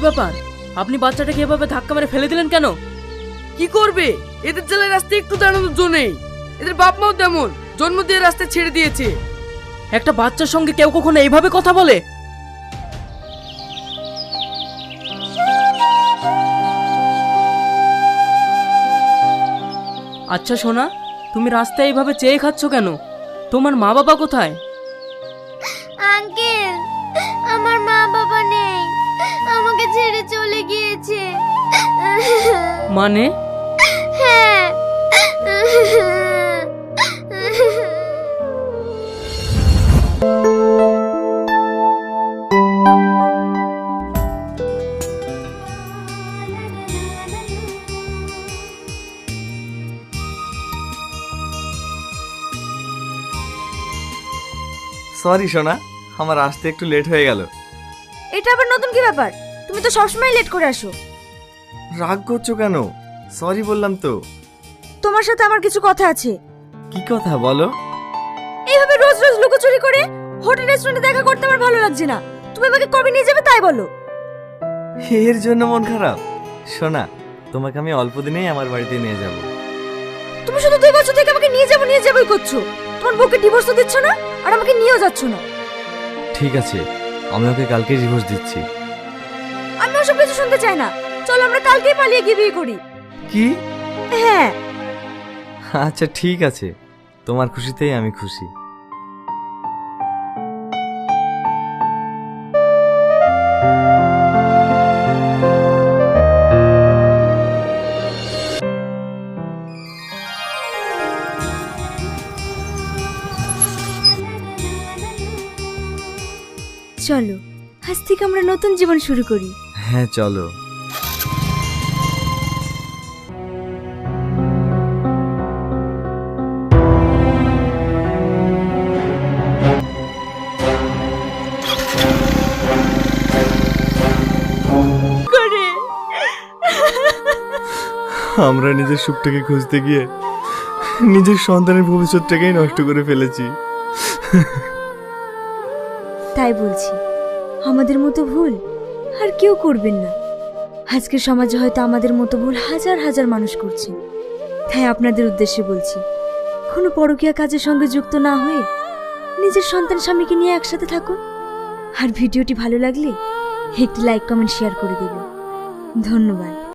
ব্যাপার, আপনি বাচ্চাটাকে এভাবে ধাক্কা মেরে ফেলে দিলেন কেন? কি করবে, এদের জেলায় রাস্তায় একটু দাঁড়ানোর জো নেই। এদের বাপ মাও তেমন, জন্ম দিয়ে রাস্তায় ছেড়ে দিয়েছে। একটা বাচ্চার সঙ্গে কেউ কখনো এইভাবে কথা বলে? আচ্ছা সোনা, তুমি রাস্তায় এইভাবে চেয়ে খাচ্ছ কেন? তোমার মা বাবা কোথায়? আঙ্কেল, আমার মা বাবা নেই, আমাকে ছেড়ে চলে গিয়েছে। মানে? হ্যাঁ। সরি সোনা, আমার আসতে একটু লেট হয়ে গেল। এটা আবার নতুন কি ব্যাপার? তুমি তো সবসময় লেট করে আসো। রাগ করছো কেন? সরি বললাম তো। তোমার সাথে আমার কিছু কথা আছে। কি কথা বলো? এইভাবে রোজ রোজ লুকোচুরি করে হোটেল রেস্টুরেন্টে দেখা করতে আমার ভালো লাগছে না। তুমি আমাকে কবে নিয়ে যাবে তাই বলো। এর জন্য মন খারাপ? সোনা, তোমাকে আমি অল্প দিনেই আমার বাড়িতে নিয়ে যাব। তুমি শুধু 2 বছর থেকে আমাকে নিয়ে যাবোই করছো। তোমার বউকে ডিভোর্স তো দিচ্ছ না, আর আমাকে নিয়েও যাচ্ছ না। ঠিক আছে, আমি ওকে কালকে ডিভোর্স দিচ্ছি। আমি ওসব কিছু শুনতে চাই না। চলো আমরা কালকেই পালিয়ে গিয়ে বিয়ে করি। কি? হ্যাঁ। আচ্ছা ঠিক আছে, তোমার খুশিতেই আমি খুশি। চলো আজ থেকে আমরা নতুন জীবন শুরু করি। হ্যাঁ চলো। আমরা নিজের সুখটাকে খুঁজতে গিয়ে নিজের সন্তানের ভবিষ্যৎটাকেই নষ্ট করে ফেলেছি। তাই বলছি, আমাদের মতো ভুল আর কেউ করবেন না। আজকের সমাজে হয়তো আমাদের মতো ভুল হাজার হাজার মানুষ করছে। তাই আপনাদের উদ্দেশ্যে বলছি, কোনো পরকীয়া কাজের সঙ্গে যুক্ত না হয়ে নিজের সন্তান স্বামীকে নিয়ে একসাথে থাকুন। আর ভিডিওটি ভালো লাগলে একটি লাইক কমেন্ট শেয়ার করে দেবেন। ধন্যবাদ।